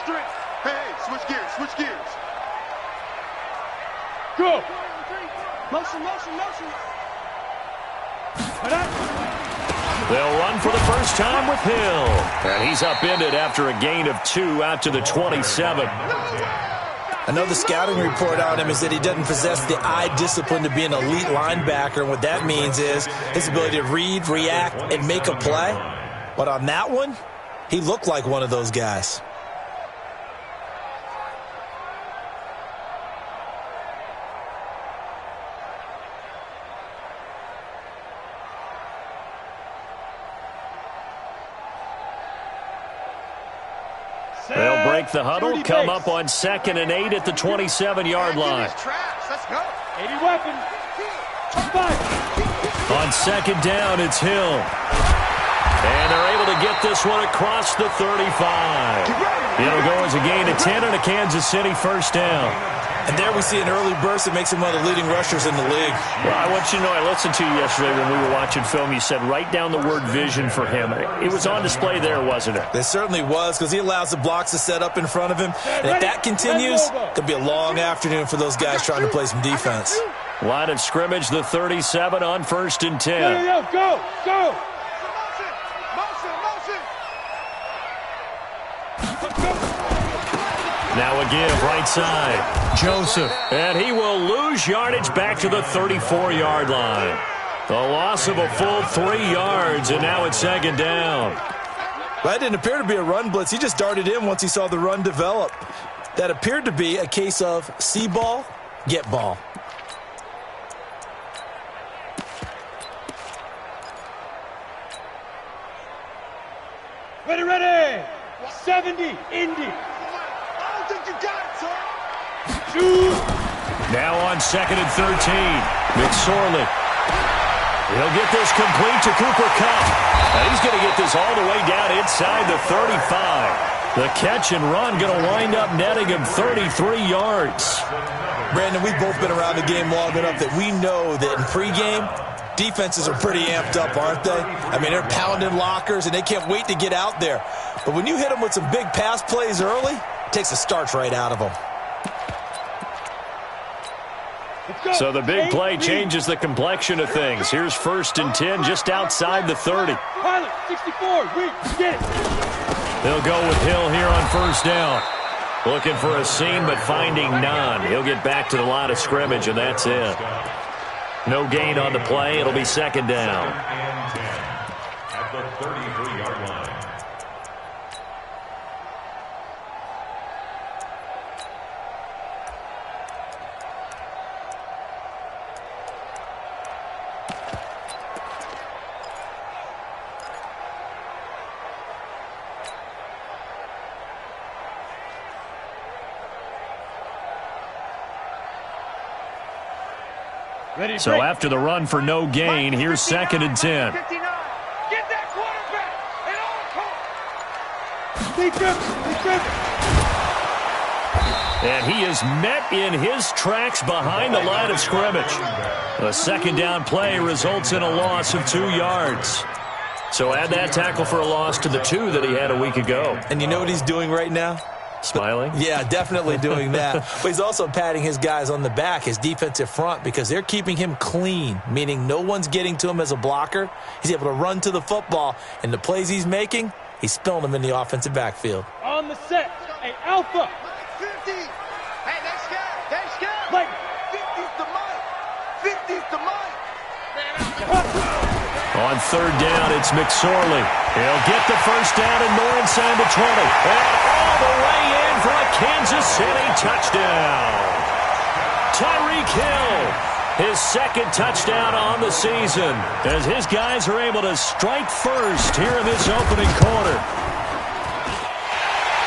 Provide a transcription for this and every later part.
strength. Hey, switch gears, switch gears. Go. Motion, motion, motion. They'll run for the first time with Hill. And he's upended after a gain of 2 out to the 27. Another scouting report on him is that he doesn't possess the eye discipline to be an elite linebacker. And what that means is his ability to read, react, and make a play. But on that one, he looked like one of those guys. They'll break the huddle, come up on 2nd and 8 at the 27-yard line. Let's go. 80 weapons. On 2nd down, it's Hill. And they're able to get this one across the 35. It'll go as a gain of 10 and a Kansas City first down. And there we see an early burst that makes him one of the leading rushers in the league. Well, I want you to know, I listened to you yesterday when we were watching film. You said write down the word vision for him. It was on display there, wasn't it? It certainly was, because he allows the blocks to set up in front of him. And if that continues, it could be a long afternoon for those guys trying to play some defense. Line of scrimmage, the 37 on 1st and 10. Go, go. Now a give, right side. Joseph. And he will lose yardage back to the 34-yard line. The loss of a full 3 yards, and now it's 2nd down. That didn't appear to be a run blitz. He just darted in once he saw the run develop. That appeared to be a case of see ball, get ball. Ready. 70, Indy. I don't think you got it, sir. Shoot. Now on 2nd and 13. McSorley. He'll get this complete to Cooper Kupp. And he's going to get this all the way down inside the 35. The catch and run going to wind up netting him 33 yards. Brandon, we've both been around the game long enough that we know that in pregame, defenses are pretty amped up, aren't they? I mean, they're pounding lockers, and they can't wait to get out there. But when you hit them with some big pass plays early, it takes the starch right out of them. So the big play changes the complexion of things. Here's 1st and 10 just outside the 30. Pilot, 64, we get it. They'll go with Hill here on 1st down. Looking for a seam, but finding none. He'll get back to the line of scrimmage, and that's it. No gain on the play. It'll be 2nd down. At the 33-yard line. Ready, So after the run for no gain, here's 2nd and 10. 59. Get that quarterback. And all And he is met in his tracks behind the line of scrimmage. A 2nd down play results in a loss of 2 yards. So add that tackle for a loss to the 2 that he had a week ago. And you know what he's doing right now? Smiling? Yeah, definitely doing that. But he's also patting his guys on the back, his defensive front, because they're keeping him clean, meaning no one's getting to him as a blocker. He's able to run to the football, and the plays he's making, he's spilling them in the offensive backfield. on the set. Hey, Alpha. 50. Hey, next guy. Like 50's the mic. 50's the mic. On 3rd down, it's McSorley. He'll get the first down and more inside the 20. And all the way in for a Kansas City touchdown. Tyreek Hill, his 2nd touchdown on the season, as his guys are able to strike first here in this opening quarter.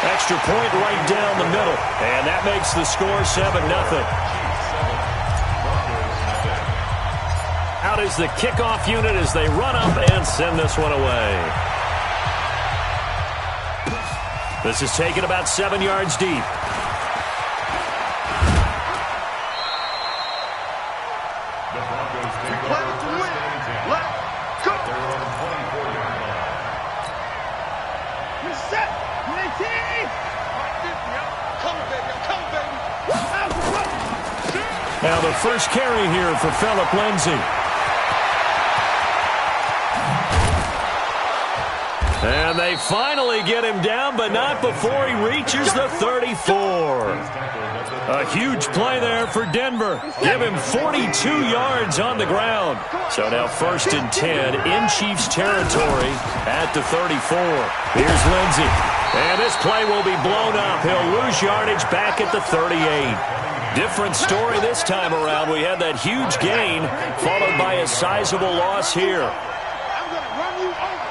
Extra point right down the middle, and that makes the score 7-0. Out is the kickoff unit as they run up and send this one away. This is taken about 7 yards deep. The Broncos take Play to win. Let's go. their own 24-yard line. set. 19. Now the first carry here for Phillip Lindsay. And they finally get him down, but not before he reaches the 34. A huge play there for Denver. Give him 42 yards on the ground. So now 1st and 10 in Chiefs territory at the 34. Here's Lindsay. And this play will be blown up. He'll lose yardage back at the 38. Different story this time around. We had that huge gain followed by a sizable loss here. I'm going to run you over.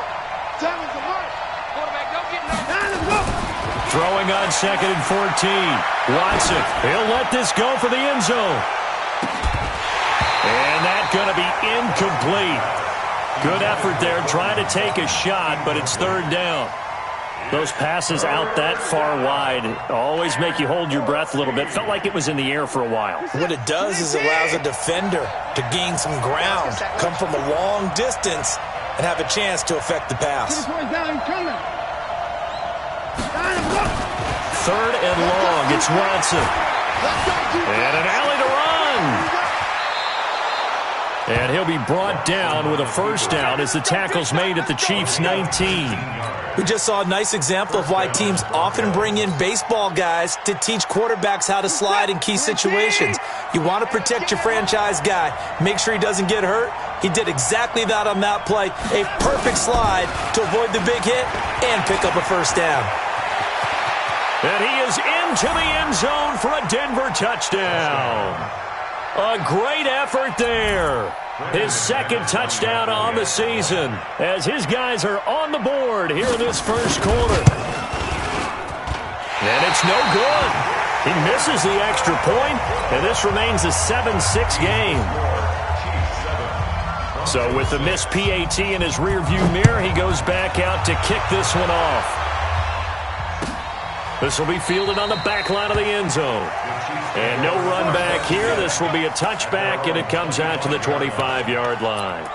Time is the mark. Quarterback, don't get nervous. Throwing on 2nd and 14. Watson, he'll let this go for the end zone. And that's going to be incomplete. Good effort there trying to take a shot, but it's 3rd down. Those passes out that far wide always make you hold your breath a little bit. Felt like it was in the air for a while. What it does is it allows a defender to gain some ground, come from a long distance, and have a chance to affect the pass. 3rd and long. It's Watson. And an alley to run. And he'll be brought down with a 1st down as the tackle's made at the Chiefs' 19. We just saw a nice example of why teams often bring in baseball guys to teach quarterbacks how to slide in key situations. You want to protect your franchise guy. Make sure he doesn't get hurt. He did exactly that on that play. A perfect slide to avoid the big hit and pick up a 1st down. And he is into the end zone for a Denver touchdown. A great effort there. His 2nd touchdown on the season as his guys are on the board here in this 1st quarter. And it's no good. He misses the extra point, and this remains a 7-6 game. So with the missed PAT in his rearview mirror, he goes back out to kick this one off. This will be fielded on the back line of the end zone. And no run back here. This will be a touchback, and it comes out to the 25-yard line.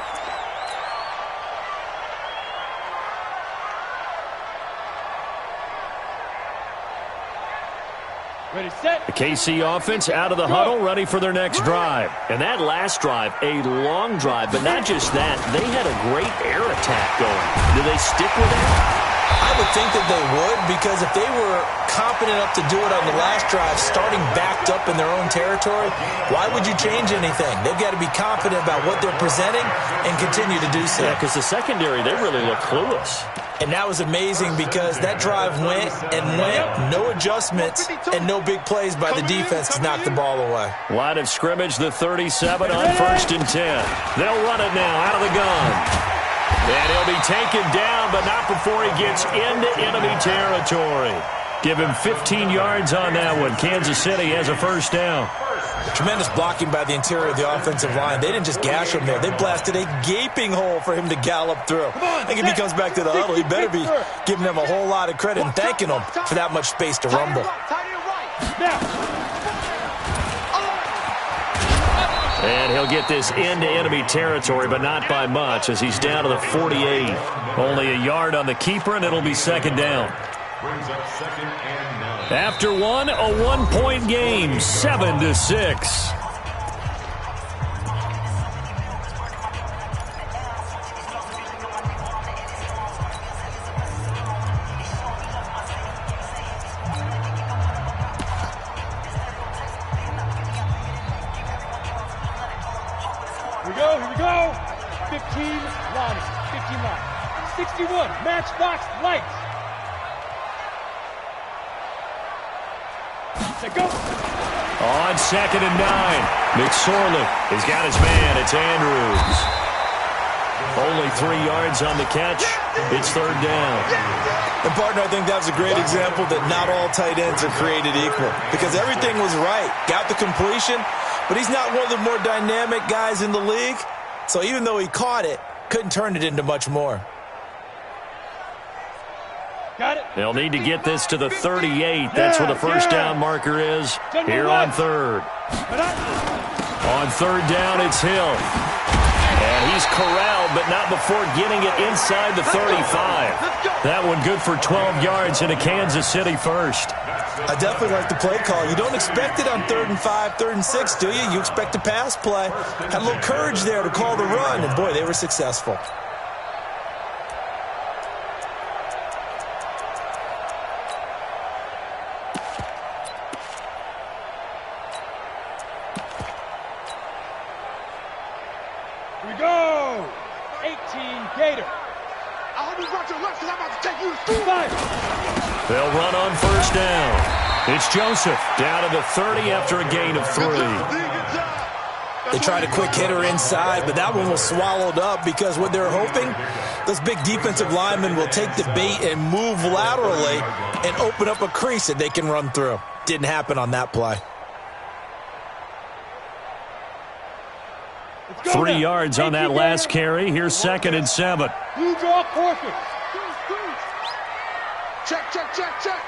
Ready, set. The KC offense out of the huddle, ready for their next drive. And that last drive, a long drive, but not just that. They had a great air attack going. Do they stick with that? I would think that they would, because if they were competent enough to do it on the last drive, starting backed up in their own territory, why would you change anything? They've got to be confident about what they're presenting and continue to do so. Yeah, because the secondary, they really look clueless. And that was amazing because that drive went and went, no adjustments, and no big plays by the defense to knock the ball away. Line of scrimmage, the 37 on 1st and 10. They'll run it now out of the gun. And he'll be taken down, but not before he gets into enemy territory. Give him 15 yards on that one. Kansas City has a 1st down. Tremendous blocking by the interior of the offensive line. They didn't just gash him there. They blasted a gaping hole for him to gallop through. I think if he comes back to the huddle, he better be giving them a whole lot of credit and thanking them for that much space to rumble. And he'll get this into enemy territory, but not by much, as he's down to the 48. Only a yard on the keeper, and it'll be 2nd down. Brings up 2nd and 9. After one, a 1-point game, 7-6. Here we go. 15 line. 61, matchbox lights. Set, go. On 2nd and 9, McSorley has got his man. It's Andrews. Only 3 yards on the catch. It's 3rd down. And, partner, I think that was a great example that not all tight ends are created equal, because everything was right. Got the completion, but he's not one of the more dynamic guys in the league. So even though he caught it, couldn't turn it into much more. Got it. They'll need to get this to the 38. That's where the 1st down marker is here on 3rd. On 3rd down, it's Hill. And he's corralled, but not before getting it inside the 35. That one good for 12 yards into Kansas City first. I definitely like the play call. You don't expect it on 3rd and 5, 3rd and 6, do you? You expect a pass play. Had a little courage there to call the run, and boy, they were successful. Here we go. 18 Gator. I hope you brought your lunch because I'm about to take you to school. 5. They'll run on first down. It's Joseph down to the 30 after a gain of 3. They tried a quick hitter inside, but that one was swallowed up because what they're hoping, those big defensive linemen will take the bait and move laterally and open up a crease that they can run through. Didn't happen on that play. 3 yards on that last carry. Here's 2nd and 7. Blue draw portion. Check, check, check, check.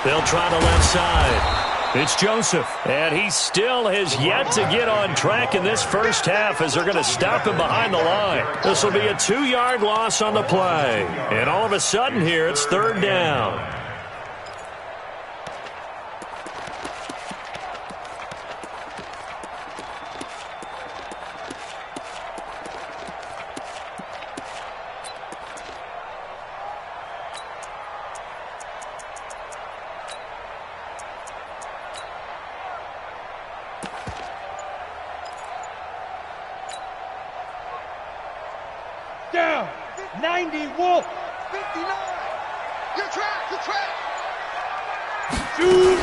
They'll try the left side. It's Joseph, and he still has yet to get on track in this first half as they're going to stop him behind the line. This will be a 2-yard loss on the play. And all of a sudden here, it's 3rd down. Down. 90 Wolf. 59. Your track, your track. Shoot.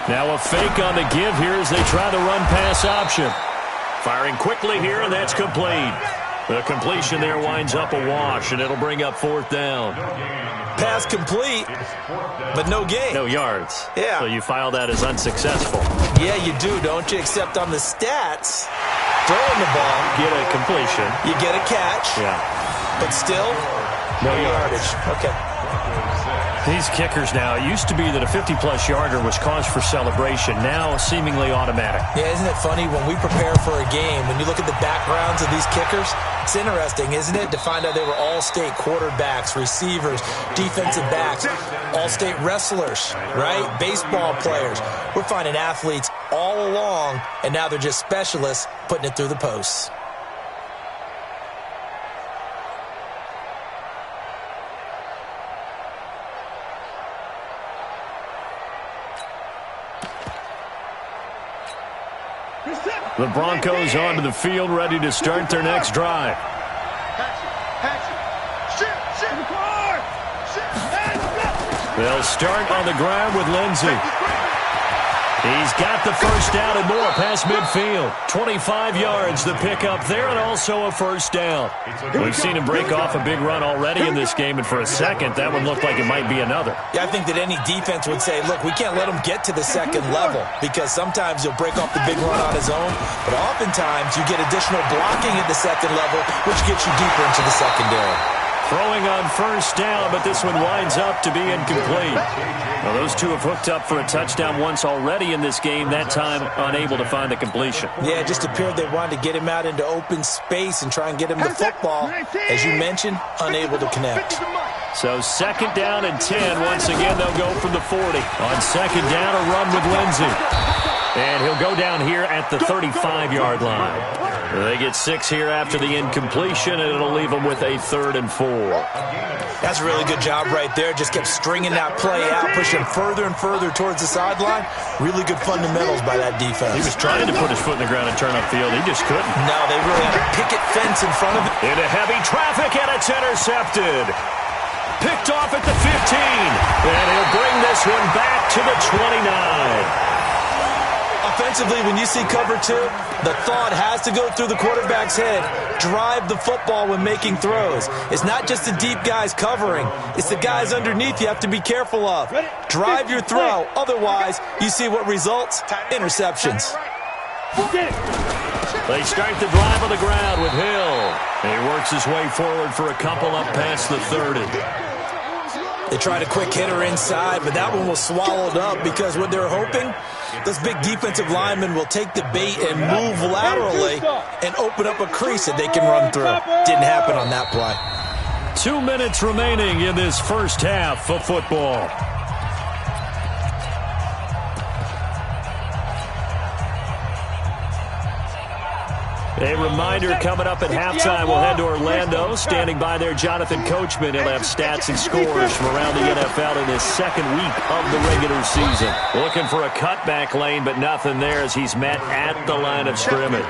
Now a fake on the give here as they try the run-pass option. Firing quickly here, and that's complete. The completion there winds up a wash, and it'll bring up 4th down. Pass complete, but no gain. No yards. Yeah. So you file that as unsuccessful. Yeah, you do, don't you? Except on the stats, throwing the ball, Get a completion. you get a catch, Yeah. but still, no yardage. Okay. These kickers now, it used to be that a 50-plus yarder was cause for celebration. Now seemingly automatic. Yeah, isn't it funny when we prepare for a game, when you look at the backgrounds of these kickers, it's interesting, isn't it, to find out they were all-state quarterbacks, receivers, defensive backs, all-state wrestlers, right? Baseball players. We're finding athletes all along, and now they're just specialists putting it through the posts. The Broncos onto the field, ready to start their next drive. They'll start on the ground with Lindsey. He's got the first down and more past midfield. 25 yards the pickup there, and also a first down. We've seen him break off a big run already in this game, and for a second, that one looked like it might be another. Yeah, I think that any defense would say, look, we can't let him get to the second level because sometimes he'll break off the big run on his own, but oftentimes you get additional blocking at the second level, which gets you deeper into the secondary. Throwing on first down, but this one winds up to be incomplete. Well, those two have hooked up for a touchdown once already in this game, that time unable to find the completion. Yeah, it just appeared they wanted to get him out into open space and try and get him the football. As you mentioned, unable to connect. So 2nd down and 10. Once again, they'll go from the 40. On 2nd down, a run with Lindsey. And he'll go down here at the 35-yard line. They get 6 here after the incompletion, and it'll leave them with a 3rd and 4. That's a really good job right there. Just kept stringing that play out, pushing further and further towards the sideline. Really good fundamentals by that defense. He was trying to put his foot in the ground and turn upfield. He just couldn't. No, they really had a picket fence in front of it. Into heavy traffic, and it's intercepted. Picked off at the 15. And he'll bring this one back to the 29. Offensively, when you see cover 2, the thought has to go through the quarterback's head. Drive the football when making throws. It's not just the deep guys covering. It's the guys underneath you have to be careful of. Drive your throw. Otherwise, you see what results? Interceptions. They start the drive on the ground with Hill. He works his way forward for a couple up past the 30. They tried a quick hitter inside, but that one was swallowed up because what they're hoping, those big defensive linemen will take the bait and move laterally and open up a crease that they can run through. Didn't happen on that play. 2 minutes remaining in this first half of football. A reminder coming up at halftime, we'll head to Orlando. Standing by there, Jonathan Coachman. He'll have stats and scores from around the NFL in his second week of the regular season. Looking for a cutback lane, but nothing there as he's met at the line of scrimmage.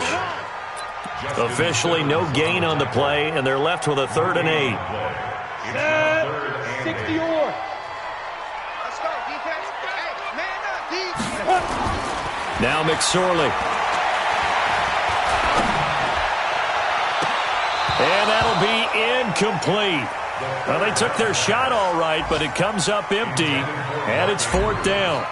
Officially no gain on the play, and they're left with a 3rd and 8. 60 or. Let's go, defense. Hey, man up, Now McSorley. And that'll be incomplete. Well, they took their shot all right, but it comes up empty, and it's 4th down.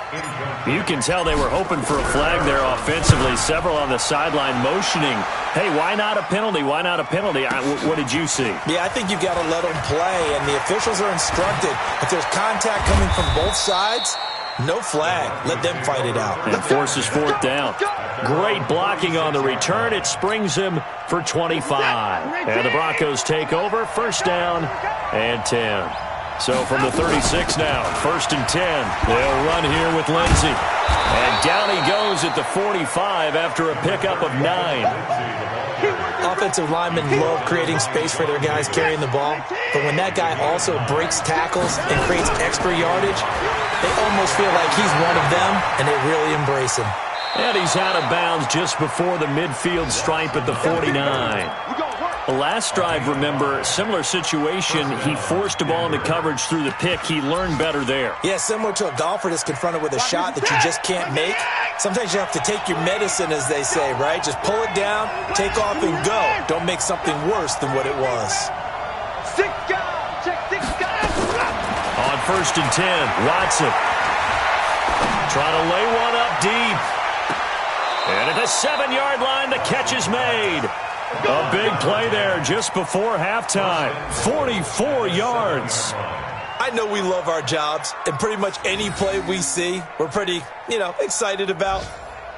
You can tell they were hoping for a flag there offensively. Several on the sideline motioning, hey, why not a penalty? Why not a penalty? What did you see? Yeah, I think you've got to let them play, and the officials are instructed. If there's contact coming from both sides, no flag. Let them fight it out. And forces 4th down. Great blocking on the return. It springs him for 25. And the Broncos take over. 1st down and 10. So from the 36 now, 1st and 10. They'll run here with Lindsey. And down he goes at the 45 after a pickup of 9. Offensive linemen love creating space for their guys carrying the ball, but when that guy also breaks tackles and creates extra yardage, they almost feel like he's one of them, and they really embrace him. And he's out of bounds just before the midfield stripe at the 49. The last drive, remember, similar situation. He forced a ball into coverage through the pick. He learned better there. Yeah, similar to a golfer that's confronted with a shot that you just can't make. Sometimes you have to take your medicine, as they say, right? Just pull it down, take off, and go. Don't make something worse than what it was. On 1st and 10, Watson trying to lay one up deep. And at the 7-yard line, the catch is made. A big play there just before halftime. 44 yards. I know we love our jobs, and pretty much any play we see, we're pretty, excited about.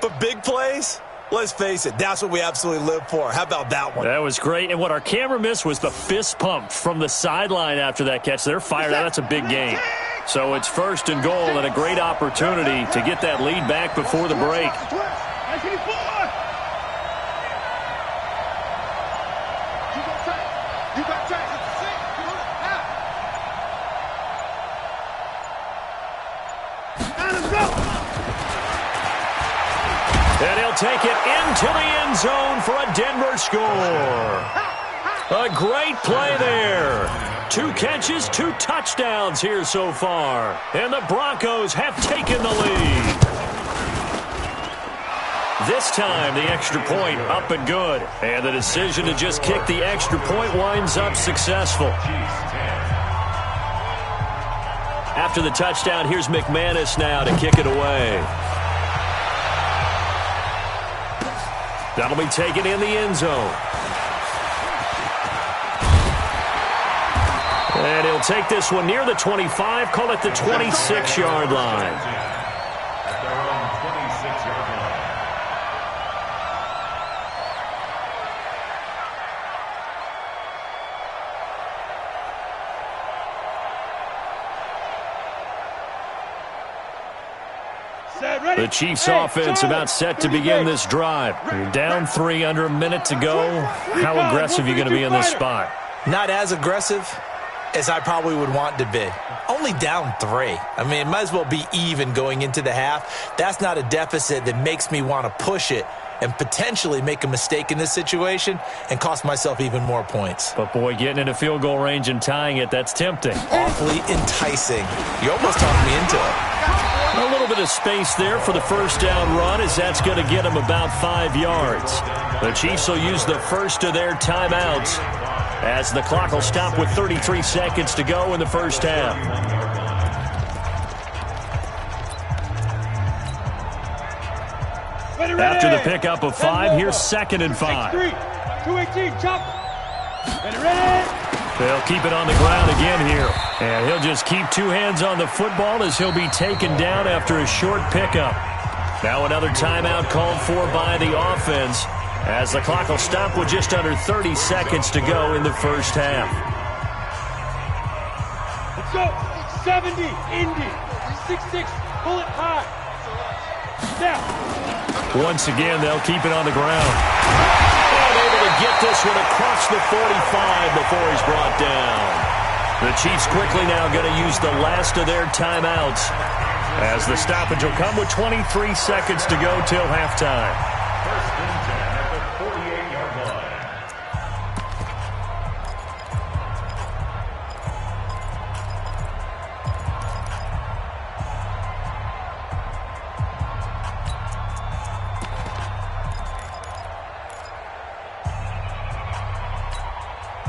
But big plays, let's face it, that's what we absolutely live for. How about that one? That was great. And what our camera missed was the fist pump from the sideline after that catch. They're fired out. That's a big game. So it's 1st and goal and a great opportunity to get that lead back before the break. And he'll take it into the end zone for a Denver score. A great play there. 2 catches, 2 touchdowns here so far. And the Broncos have taken the lead. This time, the extra point up and good. And the decision to just kick the extra point winds up successful. After the touchdown, here's McManus now to kick it away. That'll be taken in the end zone. And he'll take this one near the 25, call it the 26-yard line. At their own 26-yard line. The Chiefs' offense about set to begin this drive. You're down 3 under a minute to go. How aggressive are you going to be in this spot? Not as aggressive as I probably would want to be. Only down 3. I mean, it might as well be even going into the half. That's not a deficit that makes me want to push it and potentially make a mistake in this situation and cost myself even more points. But, boy, getting into field goal range and tying it, that's tempting. Awfully enticing. You almost talked me into it. A little bit of space there for the first down run, as that's going to get them about 5 yards. The Chiefs will use the first of their timeouts as the clock will stop with 33 seconds to go in the first half. After the pickup of 5, here's 2nd and 5. 218, chop. Ready. They'll keep it on the ground again here. And he'll just keep two hands on the football as he'll be taken down after a short pickup. Now another timeout called for by the offense as the clock will stop with just under 30 seconds to go in the first half. Let's go. 70, Indy. 6'6", pull it high. Now. Once again, they'll keep it on the ground. And able to get this one across the 45 before he's brought down. The Chiefs quickly now going to use the last of their timeouts as the stoppage will come with 23 seconds to go till halftime. First and 10 at the 48-yard line.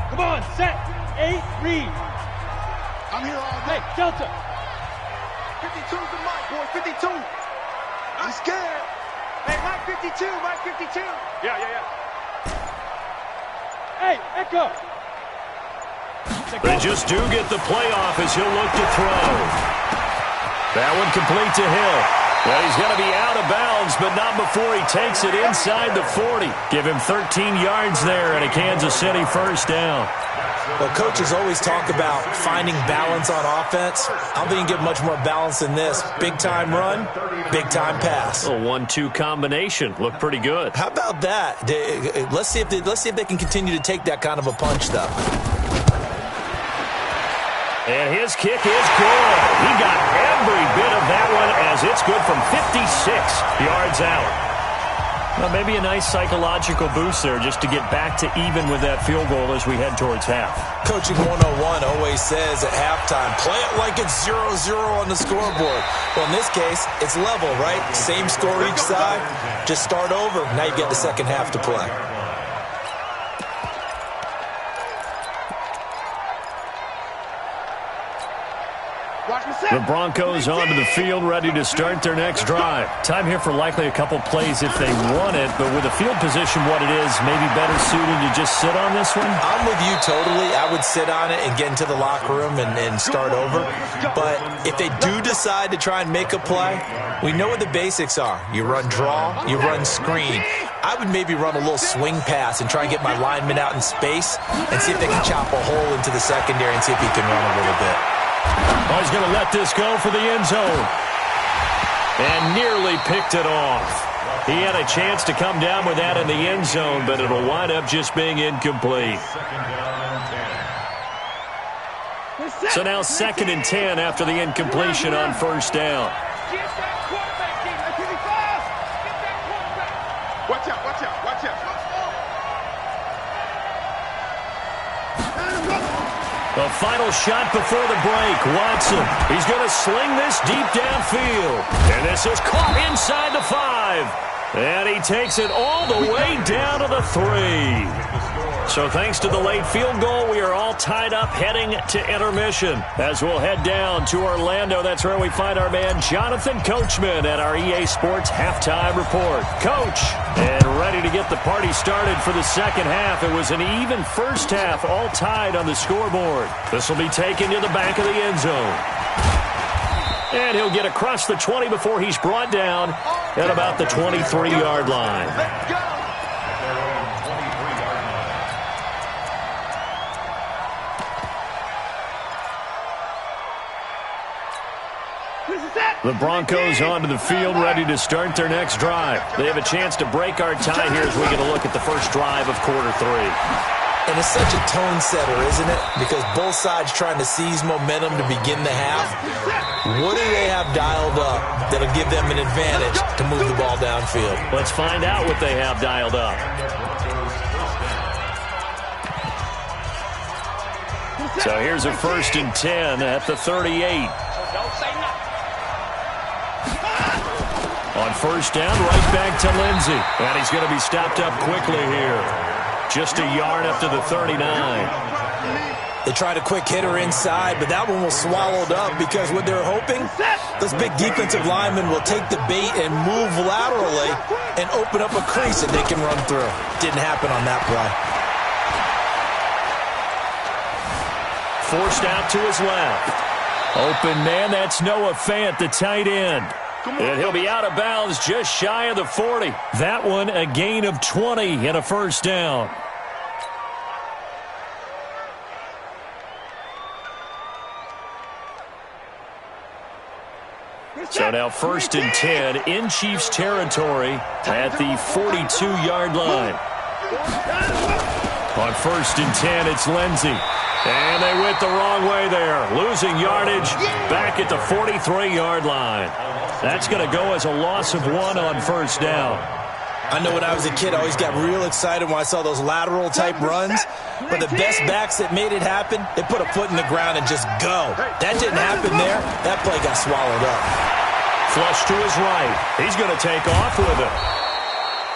Come on, set. 8, read. I'm here all day. Hey, Delta. 52's the mic, boy. 52. I'm scared. Hey, Mike 52. Mike 52. Yeah. Hey, Echo. They just do get the playoff as he'll look to throw. That one complete to Hill. Well, he's going to be out of bounds, but not before he takes it inside the 40. Give him 13 yards there and a Kansas City first down. Well, coaches always talk about finding balance on offense. I don't think you can get much more balance than this. Big-time run, big-time pass. A 1-2 combination. Looked pretty good. How about that? Let's see if they can continue to take that kind of a punch, though. And his kick is good. He got every bit of that one as it's good from 56 yards out. Well, maybe a nice psychological boost there just to get back to even with that field goal as we head towards half. Coaching 101 always says at halftime, play it like it's 0-0 on the scoreboard. Well, in this case, it's level, right? Same score each side. Just start over. Now you get the second half to play. The Broncos onto the field, ready to start their next drive. Time here for likely a couple plays if they want it, but with the field position what it is, maybe better suited to just sit on this one? I'm with you totally. I would sit on it and get into the locker room and start over. But if they do decide to try and make a play, we know what the basics are. You run draw, you run screen. I would maybe run a little swing pass and try and get my lineman out in space and see if they can chop a hole into the secondary and see if he can run a little bit. Oh, he's going to let this go for the end zone. And nearly picked it off. He had a chance to come down with that in the end zone, but it'll wind up just being incomplete. So now 2nd and 10 after the incompletion on first down. Watch out, watch out, watch out. The final shot before the break. Watson, he's going to sling this deep downfield. And this is caught inside the 5. And he takes it all the way down to the 3. So thanks to the late field goal, we are all tied up heading to intermission. As we'll head down to Orlando, that's where we find our man Jonathan Coachman at our EA Sports Halftime Report. Coach, and ready to get the party started for the second half. It was an even first half, all tied on the scoreboard. This will be taken to the back of the end zone. And he'll get across the 20 before he's brought down at about the 23-yard line. Let's go. The Broncos onto the field, ready to start their next drive. They have a chance to break our tie here as we get a look at the first drive of quarter 3. And it's such a tone setter, isn't it? Because both sides trying to seize momentum to begin the half. What do they have dialed up that'll give them an advantage to move the ball downfield? Let's find out what they have dialed up. So here's a 1st and 10 at the 38. On first down, right back to Lindsey. And he's going to be stopped up quickly here. Just a yard up to the 39. They tried a quick hitter inside, but that one was swallowed up because what they're hoping, those big defensive linemen will take the bait and move laterally and open up a crease that they can run through. Didn't happen on that play. Forced out to his left. Open man, that's Noah Fant, the tight end. And he'll be out of bounds just shy of the 40. That one a gain of 20 and a first down. So now 1st and 10 in Chiefs territory at the 42-yard line. On 1st and 10, it's Lindsey. And they went the wrong way there. Losing yardage back at the 43-yard line. That's going to go as a loss of 1 on first down. I know when I was a kid, I always got real excited when I saw those lateral-type runs. But the best backs that made it happen, they put a foot in the ground and just go. That didn't happen there. That play got swallowed up. Flush to his right. He's going to take off with it.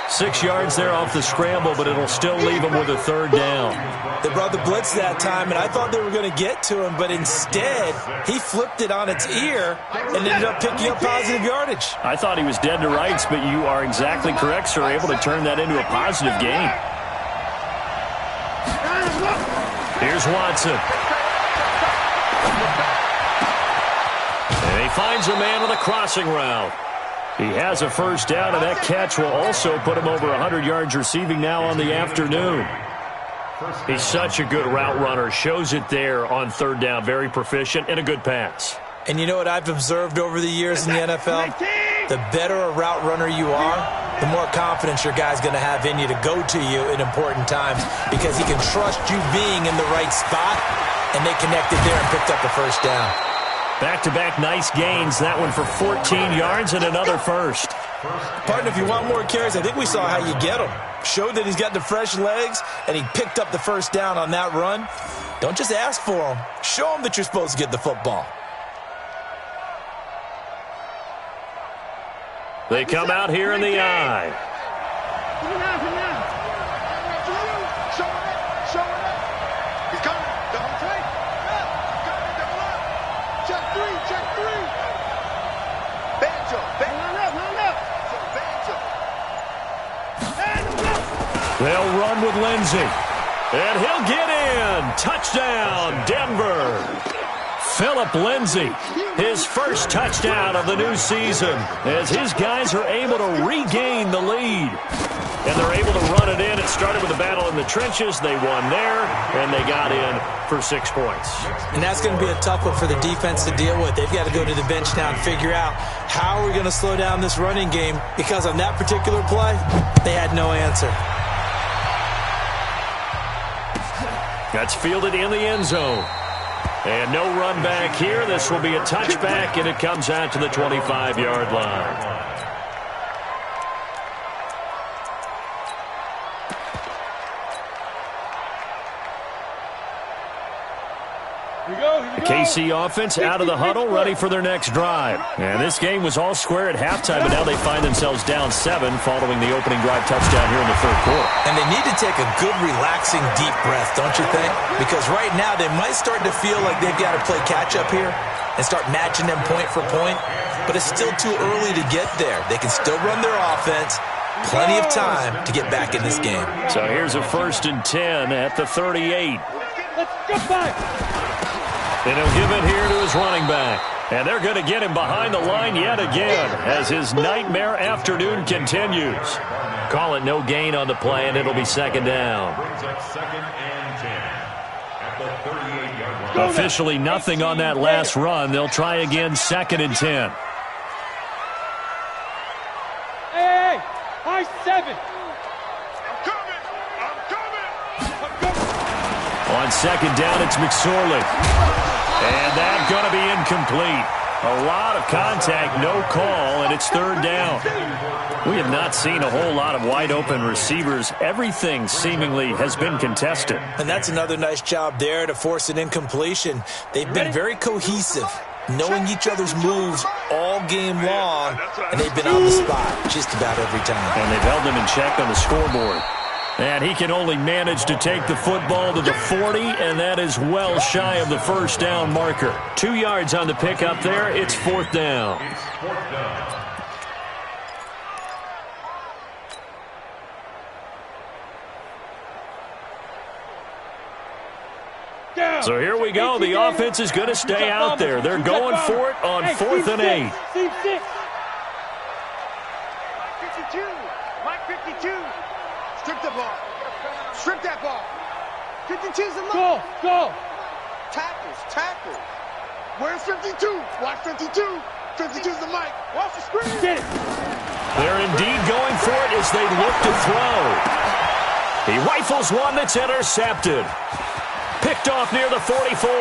6 yards there off the scramble, but it'll still leave him with a third down. They brought the blitz that time, and I thought they were going to get to him, but instead, he flipped it on its ear and ended up picking up positive yardage. I thought he was dead to rights, but you are exactly correct, sir. Able to turn that into a positive gain. Here's Watson. And he finds a man on the crossing route. He has a first down, and that catch will also put him over 100 yards receiving now on the afternoon. He's such a good route runner. Shows it there on third down. Very proficient and a good pass. And you know what I've observed over the years in the NFL? The better a route runner you are, the more confidence your guy's going to have in you to go to you in important times because he can trust you being in the right spot, and they connected there and picked up the first down. Back-to-back nice gains. That one for 14 yards and another first. Partner, if you want more carries, I think we saw how you get them. Showed that he's got the fresh legs, and he picked up the first down on that run. Don't just ask for them. Show them that you're supposed to get the football. They come out here in the eye. He's coming. Double play. Double up. Check three. Banjo. They'll run with Lindsey. And he'll get in. Touchdown, Denver. Philip Lindsey, his first touchdown of the new season as his guys are able to regain the lead. And they're able to run it in. It started with a battle in the trenches. They won there, and they got in for 6 points. And that's going to be a tough one for the defense to deal with. They've got to go to the bench now and figure out how are we going to slow down this running game, because on that particular play, they had no answer. That's fielded in the end zone. And no run back here. This will be a touchback, and it comes out to the 25-yard line. The KC offense out of the huddle, ready for their next drive. And this game was all square at halftime, but now they find themselves down 7 following the opening drive touchdown here in the third quarter. And they need to take a good, relaxing, deep breath, don't you think? Because right now they might start to feel like they've got to play catch-up here and start matching them point for point. But it's still too early to get there. They can still run their offense. Plenty of time to get back in this game. So here's a 1st and 10 at the 38. Let's go back. And he'll give it here to his running back. And they're going to get him behind the line yet again as his nightmare afternoon continues. Call it no gain on the play, and it'll be 2nd down. Officially nothing on that last run. They'll try again, 2nd and 10. Hey, high 7. On 2nd down, it's McSorley. And that's going to be incomplete. A lot of contact, no call, and it's 3rd down. We have not seen a whole lot of wide-open receivers. Everything seemingly has been contested. And that's another nice job there to force an incompletion. They've been very cohesive, knowing each other's moves all game long, and they've been on the spot just about every time. And they've held them in check on the scoreboard. And he can only manage to take the football to the 40, and that is well shy of the 1st down marker. 2 yards on the pickup there. It's 4th down. Down. So here we go. The offense is going to stay out there. They're going for it on 4th and 8. Team 6. 52. Mike 52. Strip the ball. Strip that ball. 52's the line. Go. Tackles. Where's 52? Watch 52. 52's the mic. Watch the screen. Get it. They're indeed going for it as they look to throw. He rifles one that's intercepted. Picked off near the 44.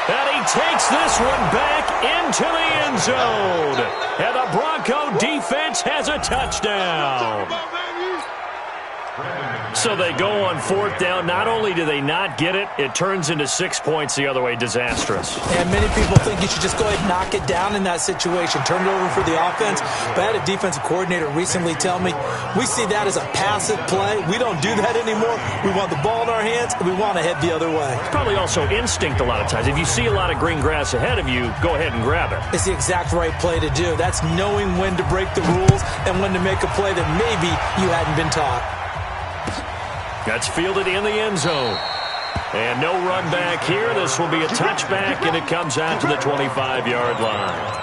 And he takes this one back into the end zone. And the Bronco defense has a touchdown. So they go on 4th down. Not only do they not get it, it turns into 6 points the other way. Disastrous. And many people think you should just go ahead and knock it down in that situation. Turn it over for the offense. But I had a defensive coordinator recently tell me, we see that as a passive play. We don't do that anymore. We want the ball in our hands, and we want to head the other way. It's probably also instinct a lot of times. If you see a lot of green grass ahead of you, go ahead and grab it. It's the exact right play to do. That's knowing when to break the rules and when to make a play that maybe you hadn't been taught. That's fielded in the end zone. And no run back here. This will be a touchback, and it comes out to the 25-yard line.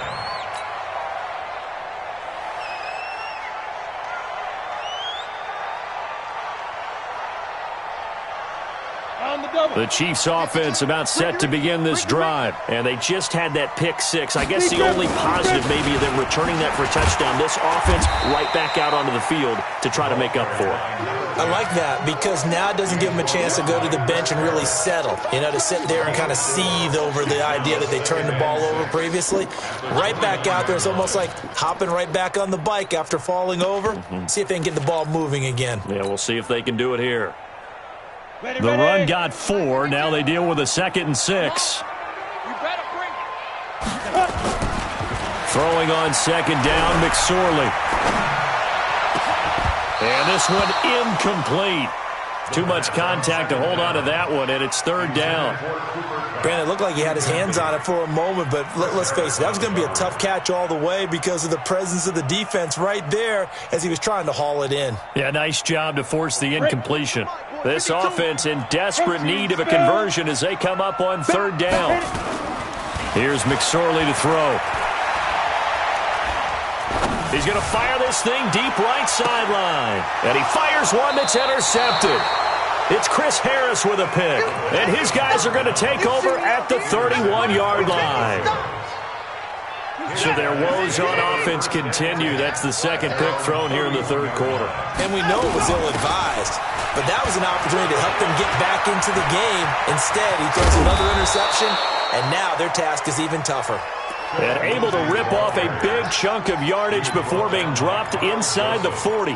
The Chiefs offense about set to begin this drive, and they just had that pick 6. I guess the only positive maybe of them returning that for a touchdown. This offense right back out onto the field to try to make up for it. I like that because now it doesn't give them a chance to go to the bench and really settle, to sit there and kind of seethe over the idea that they turned the ball over previously. Right back out there, it's almost like hopping right back on the bike after falling over. See if they can get the ball moving again. Yeah, we'll see if they can do it here. The run got 4. Now they deal with a 2nd and 6. You better bring it. Throwing on 2nd down, McSorley. And this one incomplete. Too much contact to hold on to that one, and it's 3rd down. Brandon, it looked like he had his hands on it for a moment, but let's face it, that was going to be a tough catch all the way because of the presence of the defense right there as he was trying to haul it in. Yeah, nice job to force the incompletion. This offense in desperate need of a conversion as they come up on 3rd down. Here's McSorley to throw. He's going to fire this thing deep right sideline. And he fires one that's intercepted. It's Chris Harris with a pick. And his guys are going to take over at the 31-yard line. So their woes on offense continue. That's the 2nd pick thrown here in the 3rd quarter. And we know it was ill-advised, but that was an opportunity to help them get back into the game. Instead, he throws another interception, and now their task is even tougher. And able to rip off a big chunk of yardage before being dropped inside the 40.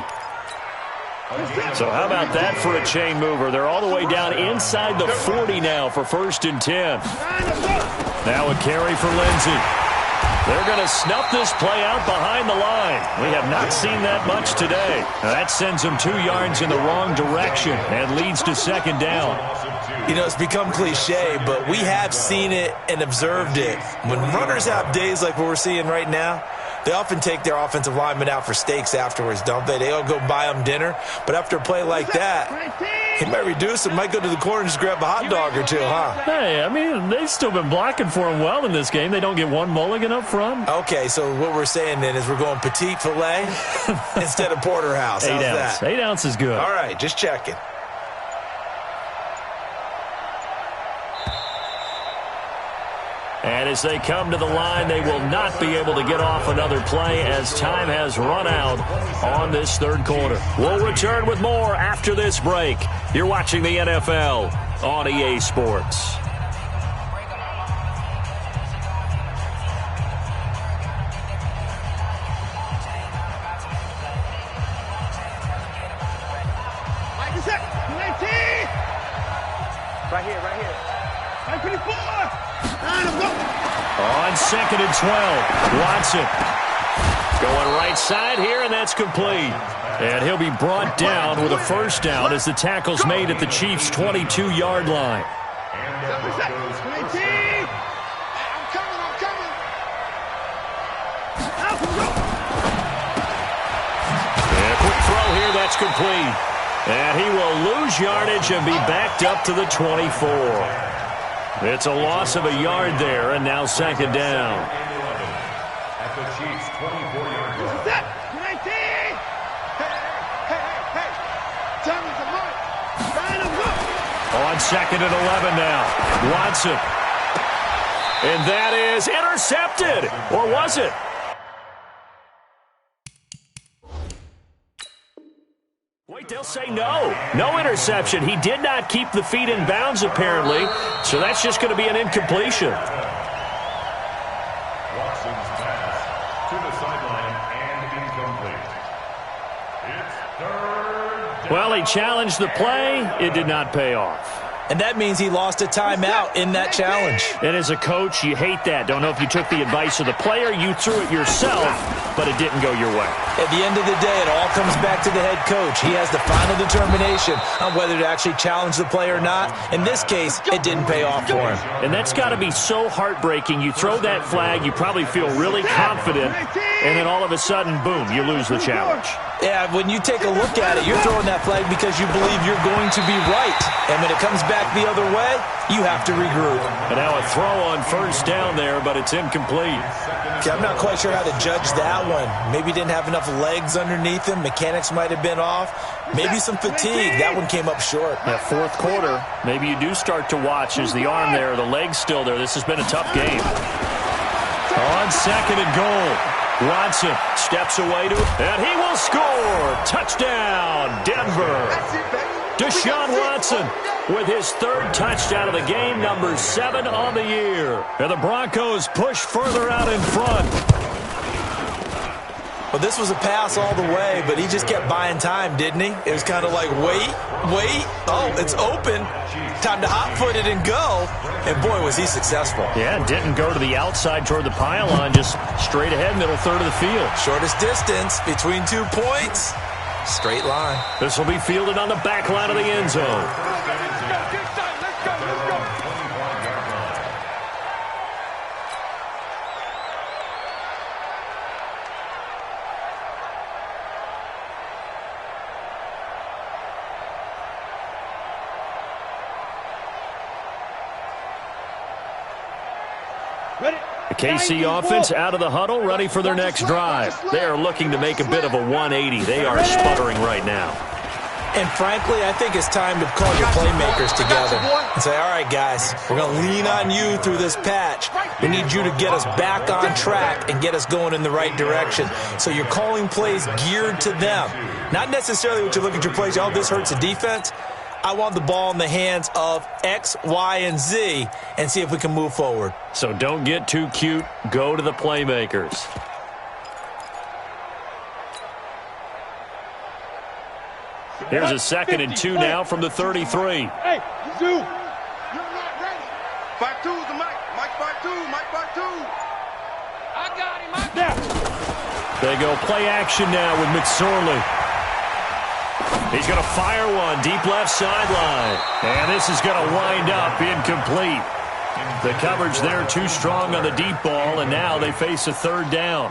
So how about that for a chain mover? They're all the way down inside the 40 now for 1st and 10. Now a carry for Lindsey. They're going to snuff this play out behind the line. We have not seen that much today. Now that sends them 2 yards in the wrong direction and leads to 2nd down. It's become cliche, but we have seen it and observed it. When runners have days like what we're seeing right now, they often take their offensive linemen out for steaks afterwards, don't they? They all go buy them dinner. But after a play like that, he might reduce it, might go to the corner and just grab a hot dog or two, huh? Hey, I mean, they've still been blocking for him well in this game. They don't get one mulligan up front. Okay, so what we're saying then is we're going petite filet instead of porterhouse. How's 8 ounce. that? 8 ounce is good. All right, just checking. And as they come to the line, they will not be able to get off another play as time has run out on this 3rd quarter. We'll return with more after this break. You're watching the NFL on EA Sports. Right here. 54. On 2nd and 12, Watson going right side here, and that's complete. And he'll be brought down with a 1st down as the tackle's made at the Chiefs' 22-yard line. I'm coming. And a quick throw here, that's complete. And he will lose yardage and be backed up to the 24. It's a loss of a yard there, and now second down. At the Chiefs' 24-yard line. On second and 11 now. Watson. And that is intercepted. Or was it? Wait, they'll say no. No interception. He did not keep the feet in bounds, apparently. So that's just going to be an incompletion. Watson's pass to the sideline and incomplete. It's third down. Well, he challenged the play. It did not pay off. And that means he lost a timeout in that challenge. And as a coach, you hate that. Don't know if you took the advice of the player, you threw it yourself, but it didn't go your way. At the end of the day, it all comes back to the head coach. He has the final determination on whether to actually challenge the play or not. In this case, it didn't pay off for him. And that's got to be so heartbreaking. You throw that flag, you probably feel really confident, and then all of a sudden, boom, you lose the challenge. Yeah, when you take a look at it, you're throwing that flag because you believe you're going to be right. And when it comes back the other way, you have to regroup. And now a throw on first down there, but it's incomplete. Okay, I'm not quite sure how to judge that one. Maybe he didn't have enough legs underneath him. Mechanics might have been off. Maybe some fatigue. That one came up short. Yeah, fourth quarter, maybe you do start to watch as the arm there, the leg's still there. This has been a tough game. On second and goal. Watson steps away to it, and he will score. Touchdown, Denver. Deshaun Watson with his third touchdown of the game, number 7 on the year. And the Broncos push further out in front. Well, this was a pass all the way, but he just kept buying time, didn't he? It was kind of like, wait. Oh, it's open. Time to hot-foot it and go. And, boy, was he successful. Yeah, didn't go to the outside toward the pylon, just straight ahead, middle third of the field. Shortest distance between 2 points. Straight line. This will be fielded on the back line of the end zone. The KC offense out of the huddle, ready for their next drive. They are looking to make a bit of a 180. They are sputtering right now. And frankly, I think it's time to call your playmakers together and say, all right, guys, we're going to lean on you through this patch. We need you to get us back on track and get us going in the right direction. So you're calling plays geared to them. Not necessarily what you look at your plays, oh, this hurts the defense. I want the ball in the hands of X, Y, and Z and see if we can move forward. So don't get too cute. Go to the playmakers. Here's a 2nd and 2 now from the 33. Hey, Zoo. You're not ready. 5-2 the Mike. Mike 5-2. Mike 5-2. I got him. Now. They go play action now with McSorley. He's going to fire one deep left sideline. And this is going to wind up incomplete. The coverage there too strong on the deep ball, and now they face a third down.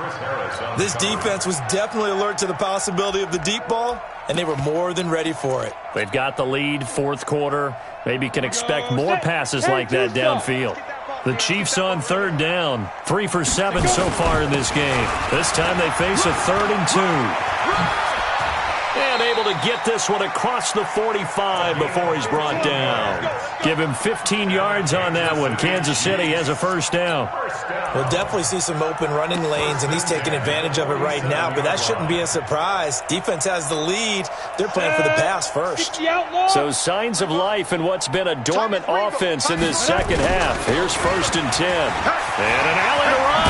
This defense was definitely alert to the possibility of the deep ball, and they were more than ready for it. They've got the lead, fourth quarter. Maybe you can expect more passes like that downfield. The Chiefs on third down. 3 for 7 so far in this game. This time they face a 3rd and 2. And able to get this one across the 45 before he's brought down. Give him 15 yards on that one. Kansas City has a first down. We'll definitely see some open running lanes, and he's taking advantage of it right now, but that shouldn't be a surprise. Defense has the lead. They're playing for the pass first. So signs of life in what's been a dormant offense in this second half. Here's 1st and 10. And an alley to run.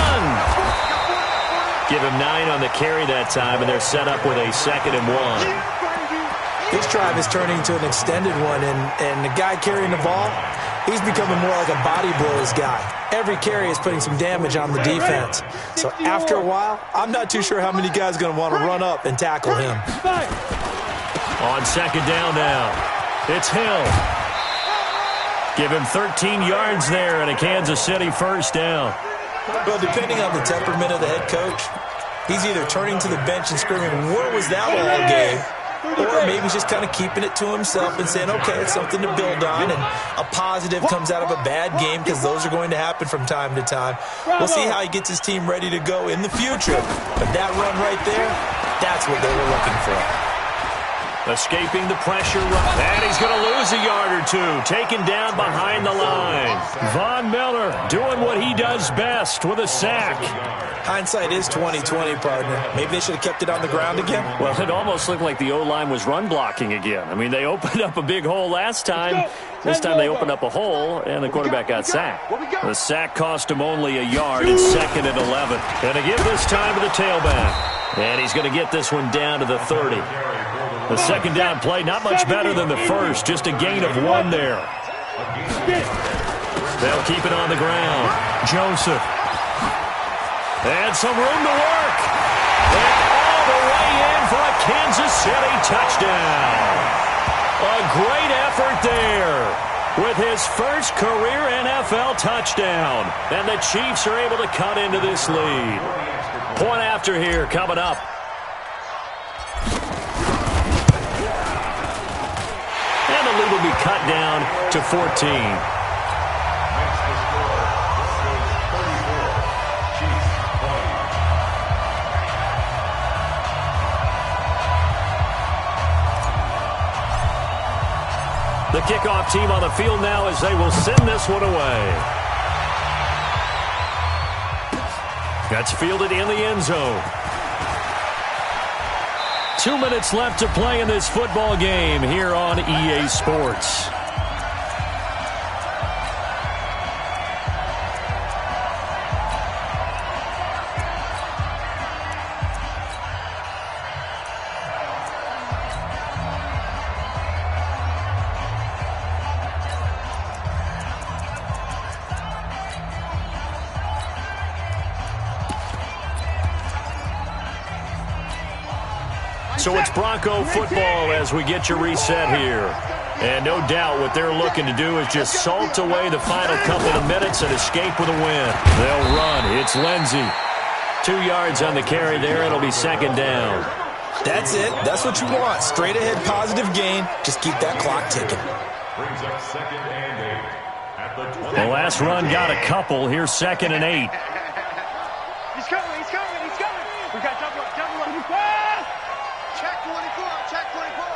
Give him 9 on the carry that time, and they're set up with a 2nd and 1. This drive is turning into an extended one, and the guy carrying the ball, he's becoming more like a body blows guy. Every carry is putting some damage on the defense. So after a while, I'm not too sure how many guys are going to want to run up and tackle him. On 2nd down now, it's Hill. Give him 13 yards there and a Kansas City first down. Well, depending on the temperament of the head coach, he's either turning to the bench and screaming, where was that all game? or maybe he's just kind of keeping it to himself and saying, okay, it's something to build on, and a positive comes out of a bad game, because those are going to happen from time to time. We'll see how he gets his team ready to go in the future. But that run right there, that's what they were looking for. Escaping the pressure run. And he's going to lose a yard or two. Taken down behind the line. Von Miller doing what he does best with a sack. Hindsight is 20/20, partner. Maybe they should have kept it on the ground again. Well, it almost looked like the O-line was run blocking again. I mean, they opened up a big hole last time. This time they opened up a hole, and the quarterback got sacked. The sack cost him only a yard. It's 2nd and 11. And to give this time to the tailback. And he's going to get this one down to the 30. The second down play, not much better than the first. Just a gain of 1 there. They'll keep it on the ground. Joseph. And some room to work. And all the way in for a Kansas City touchdown. A great effort there with his first career NFL touchdown. And the Chiefs are able to cut into this lead. Point after here coming up. And the lead will be cut down to 14. The kickoff team on the field now as they will send this one away. That's fielded in the end zone. 2 minutes left to play in this football game here on EA Sports. So it's Bronco football as we get you reset here. And no doubt what they're looking to do is just salt away the final couple of minutes and escape with a win. They'll run. It's Lindsey. 2 yards on the carry there. It'll be 2nd down. That's it. That's what you want. Straight ahead positive gain. Just keep that clock ticking. Brings up 2nd and 8 at the 20. The last run got a couple. Here's 2nd and 8. He's coming, he's coming, he's coming. We got double up. Check 24, check 24.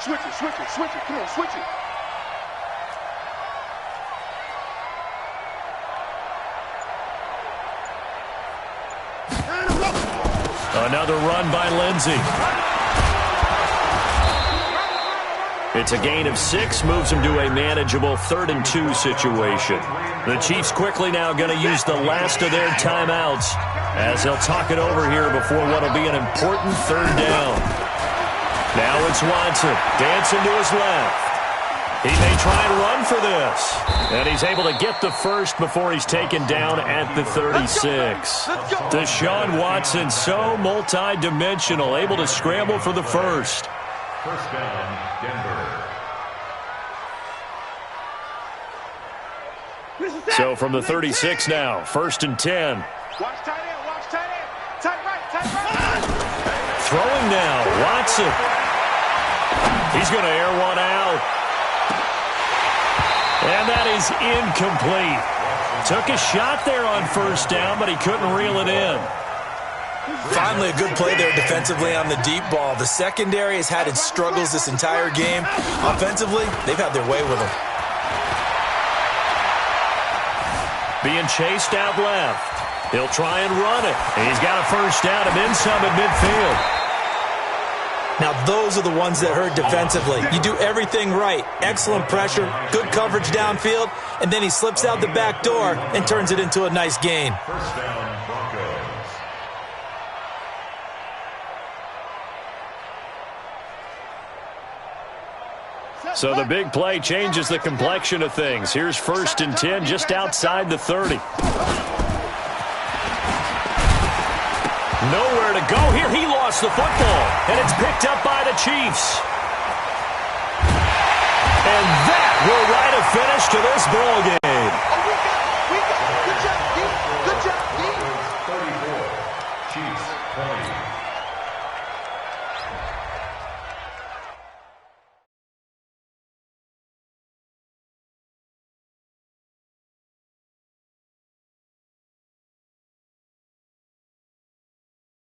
Switch it. Come on, switch it. Another run by Lindsey. It's a gain of 6, moves him to a manageable 3rd and 2 situation. The Chiefs quickly now going to use the last of their timeouts as they'll talk it over here before what will be an important 3rd down. Now it's Watson dancing to his left. He may try and run for this. And he's able to get the first before he's taken down at the 36. Deshaun Watson, so multi-dimensional, able to scramble for the first. First down, Denver. So from the 36 now, 1st and 10. Watch tight end, watch tight end. Tight right. Throwing now, Watson. He's going to air one out. And that is incomplete. Took a shot there on 1st down, but he couldn't reel it in. Finally, a good play there defensively on the deep ball. The secondary has had its struggles this entire game. Offensively, they've had their way with them. Being chased out left. He'll try and run it. And he's got a 1st down and then some at midfield. Now, those are the ones that hurt defensively. You do everything right. Excellent pressure, good coverage downfield, and then he slips out the back door and turns it into a nice gain. First down, Broncos. So the big play changes the complexion of things. Here's 1st and 10 just outside the 30. Nowhere to go here. He lost the football, and it's picked up by the Chiefs. And that will write a finish to this ball game.